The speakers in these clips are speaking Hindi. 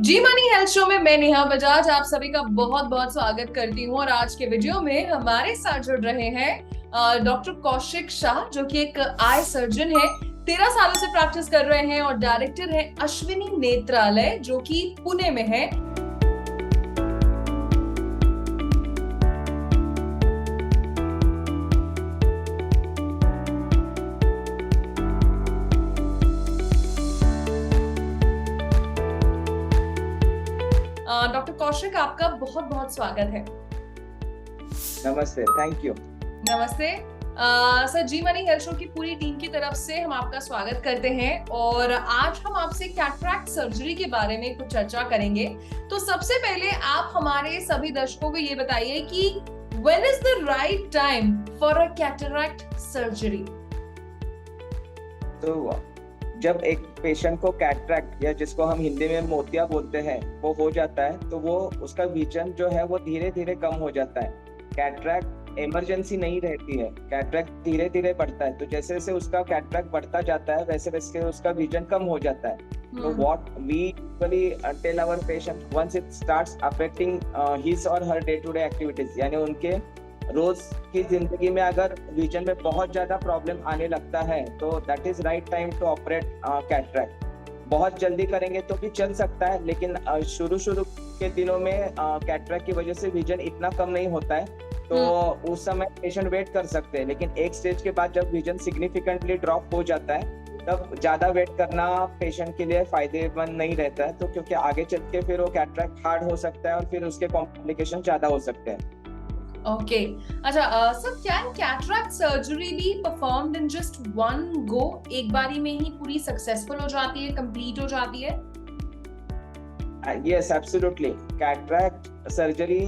जी मनी हेल्थ शो में मैं नेहा बजाज आप सभी का बहुत बहुत स्वागत करती हूँ। और आज के वीडियो में हमारे साथ जुड़ रहे हैं डॉक्टर कौशिक शाह, जो कि एक आई सर्जन है। 13 सालों से प्रैक्टिस कर रहे हैं और डायरेक्टर है अश्विनी नेत्रालय, जो कि पुणे में है। डॉक्टर कौशिक, आपका बहुत बहुत स्वागत है। नमस्ते, थैंक यू। नमस्ते सर, जी मनी हेल्थ शो की पूरी टीम की तरफ से हम आपका स्वागत करते हैं। और आज हम आपसे कैटरैक्ट सर्जरी के बारे में कुछ चर्चा करेंगे। तो सबसे पहले आप हमारे सभी दर्शकों को ये बताइए कि when is the right time for a cataract surgery. तो जब एक पेशेंट को कैटरैक्ट या जिसको हम हिंदी में मोतिया बोलते हैं वो हो जाता है, तो वो उसका विजन जो है वो धीरे धीरे कम हो जाता है। कैटरैक्ट इमरजेंसी नहीं रहती है, कैटरैक्ट धीरे धीरे बढ़ता है। तो जैसे जैसे उसका कैटरैक्ट बढ़ता जाता है वैसे वैसे उसका विजन कम हो जाता है। तो what we usually tell our patient once it starts affecting his or her day to day activities, यानी उनके रोज की जिंदगी में अगर विजन में बहुत ज्यादा प्रॉब्लम आने लगता है तो that is right time to operate cataract. बहुत जल्दी करेंगे तो भी चल सकता है, लेकिन शुरू शुरू के दिनों में कैटरैक्ट की वजह से विजन इतना कम नहीं होता है, तो उस समय पेशेंट वेट कर सकते हैं। लेकिन एक स्टेज के बाद जब विजन सिग्निफिकेंटली ड्रॉप हो जाता है तब ज्यादा वेट करना पेशेंट के लिए फायदेमंद नहीं रहता है, तो क्योंकि आगे चल के फिर वो कैटरैक्ट हार्ड हो सकता है और फिर उसके कॉम्प्लिकेशन ज्यादा हो सकते हैं। ओके अच्छा sir, can cataract surgery be performed in just one go? एक बारी में ही पूरी सक्सेसफुल हो जाती है, कंप्लीट हो जाती है? Yes, absolutely. Cataract surgery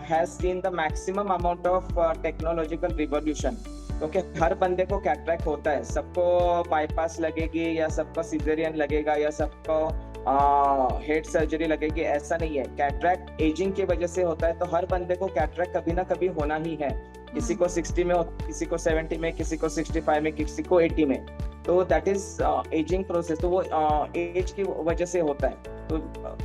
has seen the maximum amount of technological revolution. क्योंकि हर बंदे को कैटरैक्ट होता है, सबको बाईपास लगेगी या सबको सिजेरियन लगेगा या सबको हेड सर्जरी लगेगी, ऐसा नहीं है। कैटरैक्ट एजिंग की वजह से होता है, तो हर बंदे को कैटरैक्ट कभी ना कभी होना ही है। किसी को 60 में होता है, किसी को 70 में, किसी को 65 में, किसी को 80 में। तो दैट इज एजिंग प्रोसेस। तो वो एज की वजह से होता है। तो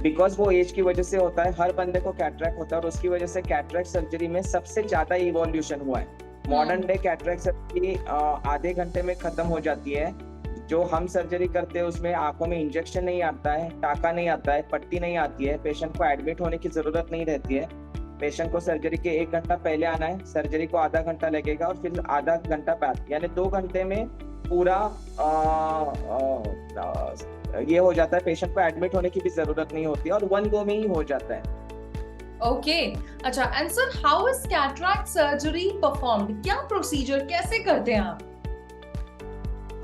बिकॉज वो एज की वजह से होता है, हर बंदे को कैटरैक्ट होता है और उसकी वजह से कैटरैक्ट सर्जरी में सबसे ज्यादा इवोल्यूशन हुआ है। मॉडर्न डे कैटरैक्ट सर्जरी आधे घंटे में खत्म हो जाती है। जो हम सर्जरी करते हैं उसमें आंखों में इंजेक्शन नहीं आता है, टाका नहीं आता है, पट्टी नहीं आती है, पेशेंट को एडमिट होने की जरूरत नहीं रहती है। पेशेंट को सर्जरी के 1 घंटा पहले आना है, सर्जरी को आधा घंटा लगेगा और फिर आधा घंटा बाद, यानी 2 घंटे में पूरा ये हो जाता है। पेशेंट को एडमिट होने की भी जरूरत नहीं होती है और वन गो में ही हो जाता है। ओके अच्छा, and sir, how is cataract surgery performed? क्या प्रोसीजर, कैसे करते हैं आप?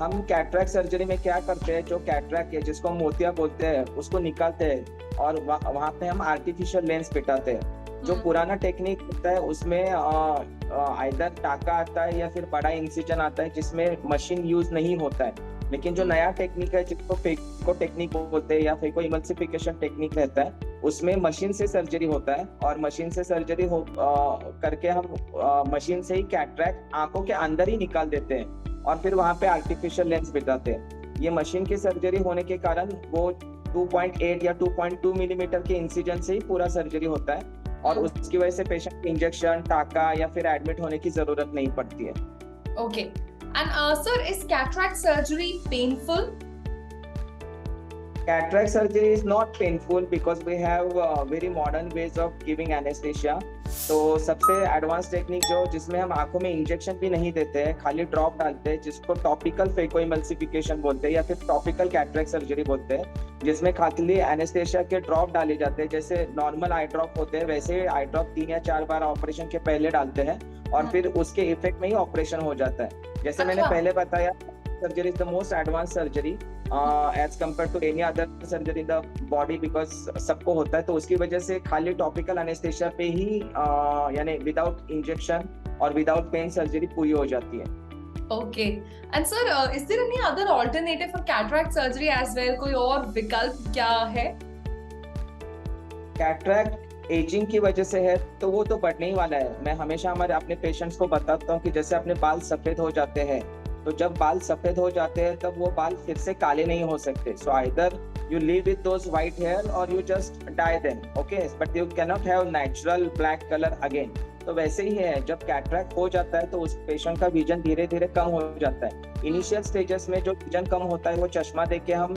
हम कैटरैक्ट सर्जरी में क्या करते हैं, जो कैटरैक्ट है जिसको हम मोतिया बोलते हैं उसको निकालते हैं और वहाँ पे हम आर्टिफिशियल लेंस बिठाते हैं। जो पुराना टेक्निक होता है उसमें आइदर टाका आता है या फिर बड़ा इंसिजन आता है जिसमें मशीन यूज नहीं होता है। लेकिन जो नया टेक्निक है जिसको फेको टेक्निक बोलते हैं या फेको इमल्सिफिकेशन टेक्निक रहता है, उसमें मशीन से सर्जरी होता है और मशीन से सर्जरी करके हम मशीन से ही कैटरैक्ट आंखों के अंदर ही निकाल देते हैं और फिर वहां पे आर्टिफिशियल लेंस बिठाते हैं। ये मशीन की सर्जरी होने के कारण वो 2.8 या 2.2 मिलीमीटर के इंसिजन से ही पूरा सर्जरी होता है और उसकी वजह से पेशेंट को इंजेक्शन, टाका या फिर एडमिट होने की जरूरत नहीं पड़ती है। Okay and sir, is cataract surgery painful? Cataract surgery is not painful because we have very modern ways of giving anesthesia. तो सबसे एडवांस टेक्निक जिसमें हम आंखों में इंजेक्शन भी नहीं देते हैं, खाली ड्रॉप डालते हैं, जिसको टॉपिकल फेकोइमल्सिफिकेशन बोलते हैं या फिर टॉपिकल कैटरैक्ट सर्जरी बोलते हैं, जिसमें खाली एनेस्थेशिया के ड्रॉप डाले जाते हैं। जैसे नॉर्मल आई ड्रॉप होते हैं वैसे आई ड्रॉप 3 या 4 बार ऑपरेशन के पहले डालते हैं और फिर उसके इफेक्ट में ही ऑपरेशन हो जाता है। जैसे मैंने पहले बताया, surgery is the most advance surgery as compare to any other surgery in the body, because सबको होता है। तो उसकी वजह से खाली टॉपिकल एनेस्थेशिया पे ही यानी विदाउट इंजेक्शन और विदाउट पेन सर्जरी पूरी हो जाती है। Okay and sir, is there any other alternative for cataract surgery as well? कोई और विकल्प क्या है? कैटरैक्ट एजिंग की वजह से है तो वो तो बढ़ने ही वाला है। मैं हमेशा हमारे अपने पेशेंट्स को बताता हूँ कि जैसे अपने बाल सफेद हो जाते हैं तो जब बाल सफेद हो जाते हैं तब वो बाल फिर से काले नहीं हो सकते. So either you live with those white hair or you just dye them, okay, but you cannot have natural black color again. तो वैसे ही है, जब कैटरैक्ट हो जाता है तो उस पेशेंट का विजन धीरे धीरे कम हो जाता है. इनिशियल स्टेजेस में जो विजन कम होता है वो चश्मा देके हम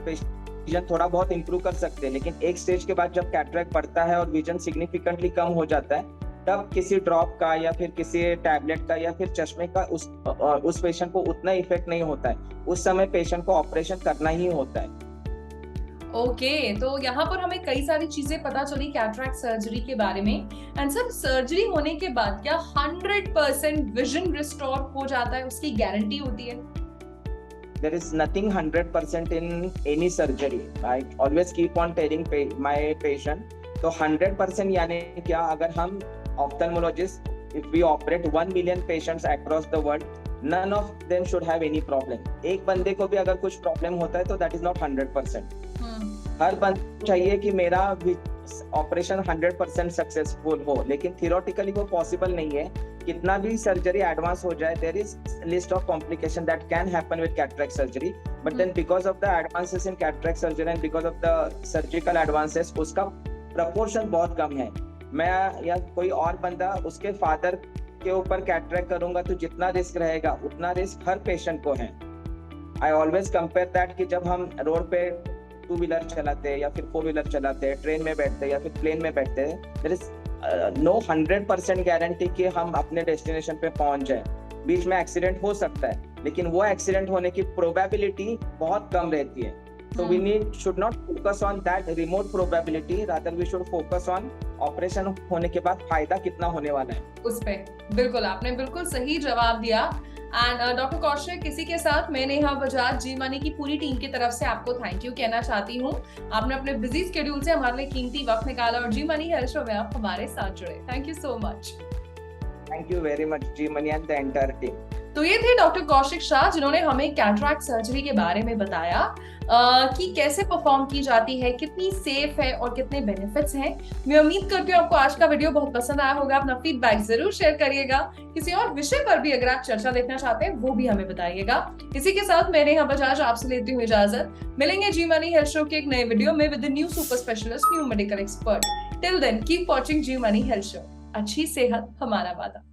विजन थोड़ा बहुत इंप्रूव कर सकते हैं, लेकिन एक स्टेज के बाद जब कैटरैक्ट बढ़ता है और विजन सिग्निफिकेंटली कम हो जाता है तब किसी ड्रॉप का या फिर किसी टैबलेट का या फिर चश्मे का उस पेशेंट को उतना इफेक्ट नहीं होता है. उस समय पेशेंट को ऑपरेशन करना ही होता है. ओके तो यहाँ पर हमें कई सारी चीजें पता चली कैटरैक्ट सर्जरी के बारे में. एंड सर सर्जरी होने के बाद क्या 100% विजन रिस्टोर हो जाता है, उसकी गारंटी होती है? There is nothing 100% in any surgery. I always keep on telling my patient. तो 100% यानी क्या, अगर हम ophthalmologist, if we operate 1 million patients across the world, none of them should have any problem. एक बंदे को भी अगर कुछ प्रॉब्लम होता है तो that is not 100%. हर बंदे को चाहिए कि मेरा ऑपरेशन 100% सक्सेसफुल हो, लेकिन थियोरेटिकली वो पॉसिबल नहीं है. कितना भी सर्जरी एडवांस हो जाए, there is list of complication that can happen with cataract surgery, but then because of the advances in cataract surgery and because of the surgical advances उसका प्रपोर्शन बहुत कम है. मैं या कोई और बंदा उसके फादर के ऊपर कैटरैक्ट करूंगा तो जितना रिस्क रहेगा उतना रिस्क हर पेशेंट को है. आई ऑलवेज कंपेयर दैट कि जब हम रोड पे 2 व्हीलर चलाते हैं या फिर 4 व्हीलर चलाते हैं, ट्रेन में बैठते हैं या फिर प्लेन में बैठते हैं, देयर इज नो 100% गारंटी कि हम अपने डेस्टिनेशन पे पहुंच जाए. बीच में एक्सीडेंट हो सकता है, लेकिन वो एक्सीडेंट होने की प्रोबेबिलिटी बहुत कम रहती है. So we should not focus on that remote probability, rather we should focus on operation होने के बाद फायदा कितना होने वाला है उस पे. बिल्कुल, आपने बिल्कुल सही जवाब दिया. एंड डॉक्टर कौशिक, किसी के साथ मैं नेहा बजाज, जी मनी की पूरी टीम की तरफ से आपको थैंक यू कहना चाहती हूँ. आपने अपने बिजी स्केड्यूल से हमारे लिए कीमती वक्त निकाला और जी मनी हेल्थ शो में आप हमारे साथ जुड़े. Thank you so much. Thank you very much Zee money and the entire team. तो ये थे डॉक्टर कौशिक शाह, जिन्होंने हमें कैटरैक्ट सर्जरी के बारे में बताया कि कैसे परफॉर्म की जाती है, कितनी सेफ है और कितने बेनिफिट्स हैं. मैं उम्मीद करती हूँ आपको आज का वीडियो बहुत पसंद आया होगा. अपना फीडबैक जरूर शेयर करिएगा. किसी और विषय पर भी अगर आप चर्चा देखना चाहते हैं वो भी हमें बताइएगा. इसी के साथ मैं नेहा बजाज आपसे लेती हूँ इजाजत. मिलेंगे जी मनी हेल्थ शो के एक नए वीडियो में with new super specialist, new medical expert. Till then keep watching Zee money health show. अच्छी सेहत हमारा वादा.